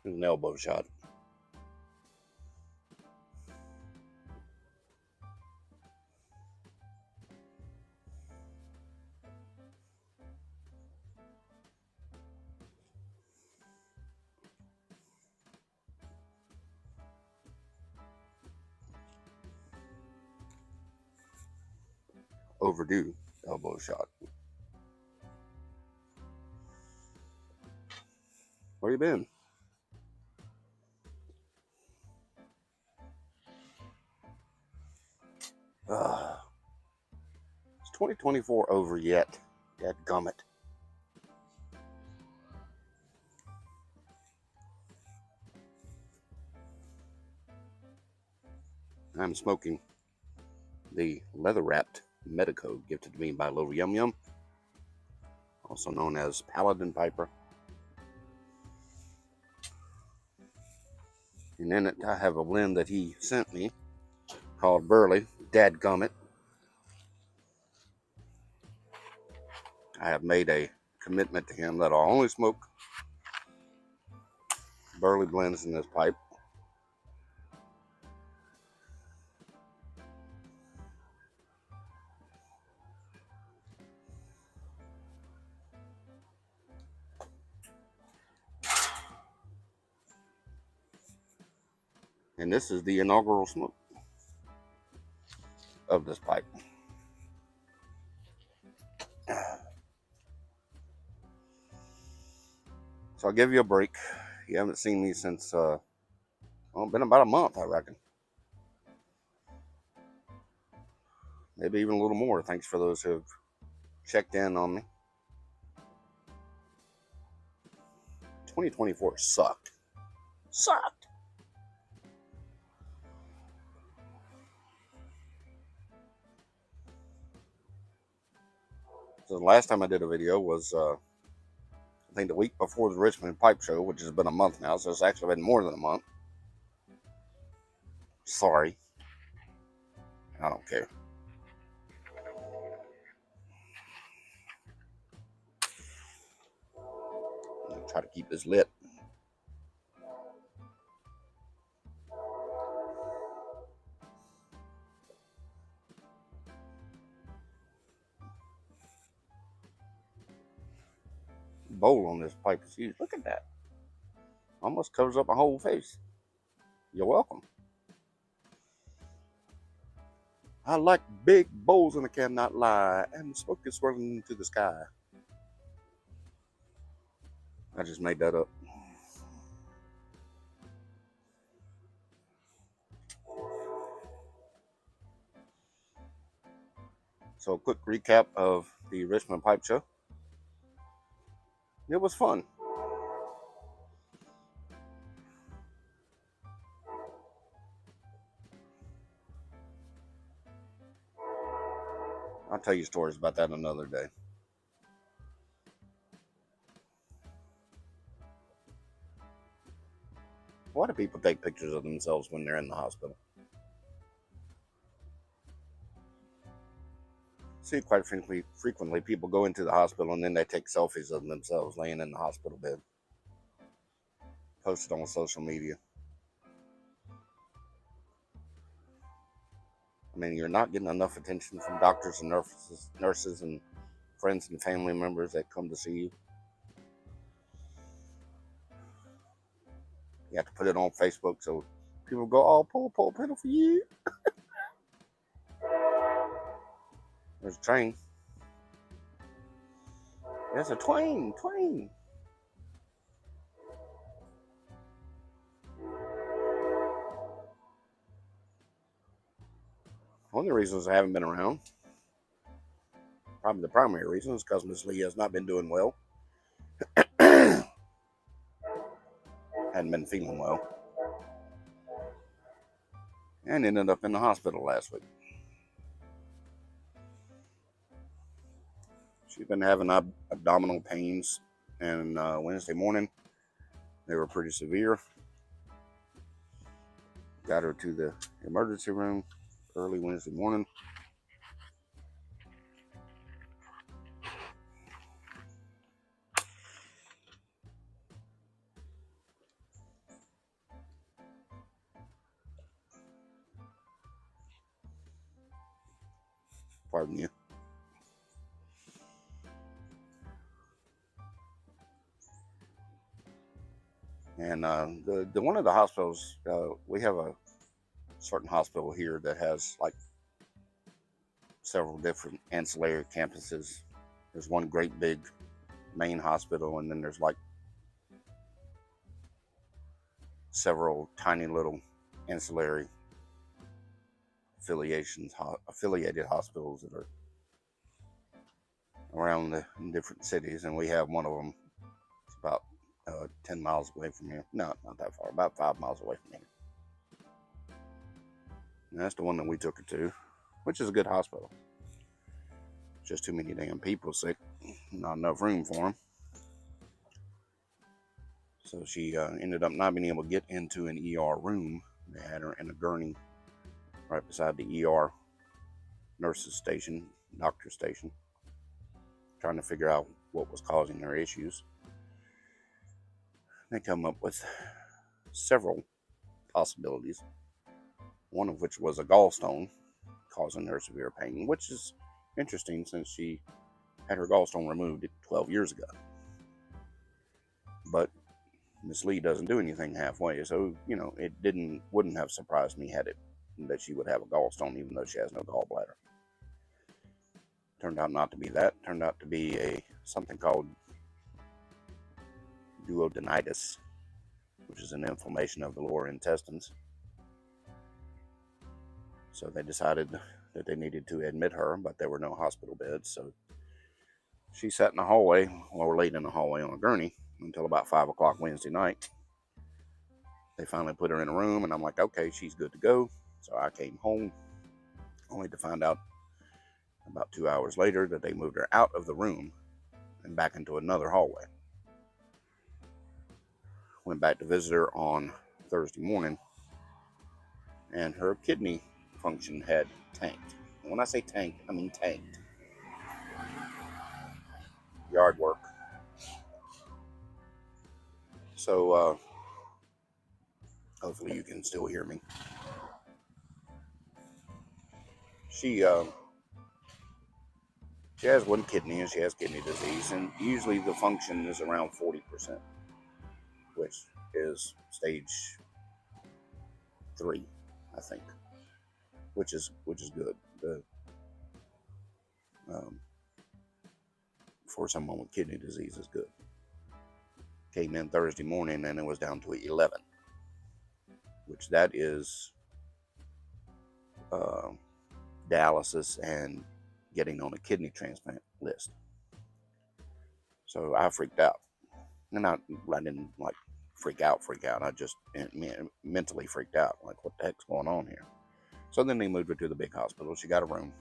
An elbow shot. Overdue elbow shot. Where you been? Is 2024 over yet? Dadgummit. I'm smoking the leather-wrapped Medico gifted to me by Little Yum Yum, also known as Paladin Piper. And in it, I have a blend that he sent me called Burley. Dadgummit. I have made a commitment to him that I'll only smoke Burley blends in this pipe. And this is the inaugural smoke of this pipe. So I'll give you a break. You haven't seen me since, been about a month, I reckon. Maybe even a little more. Thanks for those who have checked in on me. 2024 sucked. Sucked. So the last time I did a video was, I think the week before the Richmond Pipe Show, which has been a month now, so it's actually been more than a month. Sorry. I don't care. I'm going to try to keep this lit. Bowl on this pipe is huge. Look at that. Almost covers up my whole face. You're welcome. I like big bowls and I cannot lie. And the smoke is swirling into the sky. I just made that up. So a quick recap of the Richmond Pipe Show. It was fun. I'll tell you stories about that another day. Why do people take pictures of themselves when they're in the hospital? See, quite frequently people go into the hospital and then they take selfies of themselves laying in the hospital bed. Post it on social media. I mean, you're not getting enough attention from doctors and nurses and friends and family members that come to see you. You have to put it on Facebook so people go, oh, pull a pedal for you. There's a train. There's a twain. One of the reasons I haven't been around, probably the primary reason, is because Miss Lee has not been doing well. Hadn't been feeling well. And ended up in the hospital last week. She's been having abdominal pains, and Wednesday morning, they were pretty severe. Got her to the emergency room early Wednesday morning. Pardon you. And the one of the hospitals, we have a certain hospital here that has like several different ancillary campuses. There's one great big main hospital, and then there's like several tiny little ancillary affiliated hospitals that are around the different cities, and we have one of them. It's about 10 miles away from here. No, not that far, about 5 miles away from here. And that's the one that we took her to, which is a good hospital. Just too many damn people sick, not enough room for them. So she ended up not being able to get into an ER room. They had her in a gurney right beside the ER nurse's station, doctor's station, trying to figure out what was causing her issues. They come up with several possibilities, one of which was a gallstone causing her severe pain, which is interesting since she had her gallstone removed 12 years ago. But Miss Lee doesn't do anything halfway, so it wouldn't have surprised me had it that she would have a gallstone, even though she has no gallbladder. Turned out not to be that. Turned out to be something called duodenitis, which is an inflammation of the lower intestines. So they decided that they needed to admit her, but there were no hospital beds. So she sat in the hallway, or laid in the hallway on a gurney until about 5 o'clock Wednesday night. They finally put her in a room, and I'm like, okay, she's good to go. So I came home, only to find out about 2 hours later that they moved her out of the room and back into another hallway. Went back to visit her on Thursday morning, and her kidney function had tanked. And when I say tanked, I mean tanked. Yard work. So hopefully you can still hear me. She has one kidney, and she has kidney disease, and usually the function is around 40%, which is stage 3, I think, which is good. For someone with kidney disease is good. Came in Thursday morning and it was down to 11, which that is dialysis and getting on a kidney transplant list. So I freaked out, and I didn't like freak out. I just mentally freaked out, like, what the heck's going on here? So then they moved her to the big hospital. She got a room,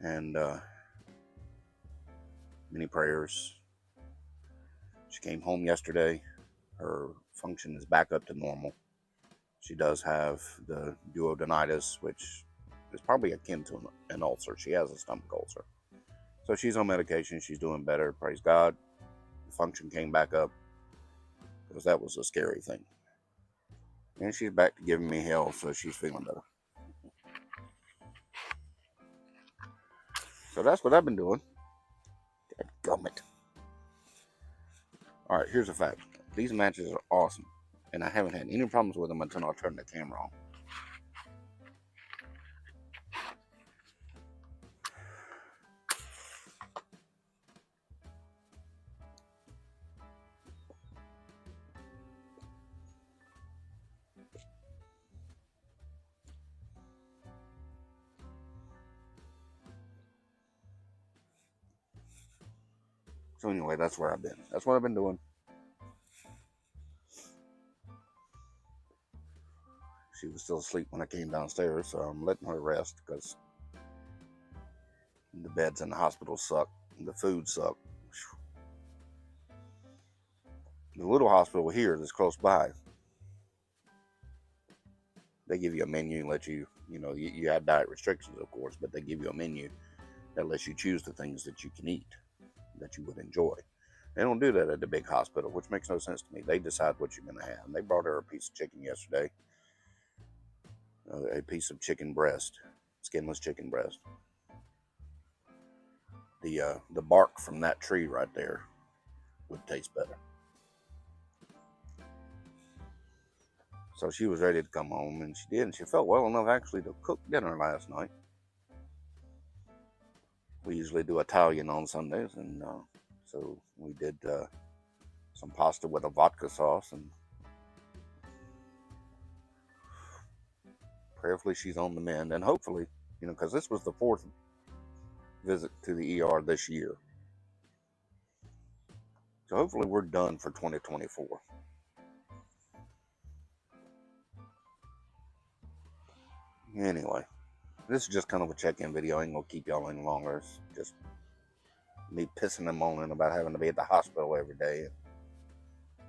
and many prayers. She came home yesterday. Her function is back up to normal. She does have the duodenitis, which is probably akin to an ulcer. She has a stomach ulcer. So she's on medication. She's doing better. Praise God. The function came back up, because that was a scary thing. And she's back to giving me hell, so she's feeling better. So that's what I've been doing. Dadgummit. Alright, here's a fact. These matches are awesome, and I haven't had any problems with them until I turned the camera on. So anyway, that's where I've been. That's what I've been doing. She was still asleep when I came downstairs, so I'm letting her rest, because the beds in the hospital suck. The food suck. The little hospital here that's close by, they give you a menu and let you, you have diet restrictions, of course, but they give you a menu that lets you choose the things that you can eat, that you would enjoy. They don't do that at the big hospital, which makes no sense to me. They decide what you're going to have. And they brought her a piece of chicken yesterday, a piece of chicken breast, skinless chicken breast. The bark from that tree right there would taste better. So she was ready to come home, and she did, and she felt well enough actually to cook dinner last night. We usually do Italian on Sundays, and so we did some pasta with a vodka sauce, and prayerfully she's on the mend, and hopefully, because this was the 4th visit to the ER this year. So hopefully we're done for 2024. Anyway, this is just kind of a check-in video. I ain't gonna keep y'all any longer. It's just me pissing and moaning about having to be at the hospital every day, and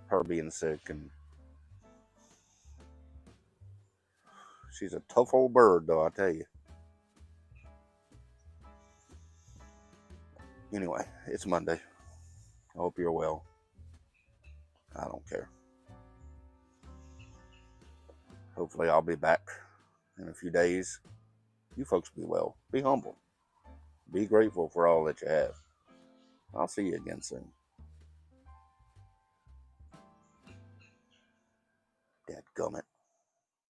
her being sick, and she's a tough old bird, though, I tell you. Anyway, it's Monday. I hope you're well. I don't care. Hopefully I'll be back in a few days. You folks be well. Be humble. Be grateful for all that you have. I'll see you again soon. Dadgummit.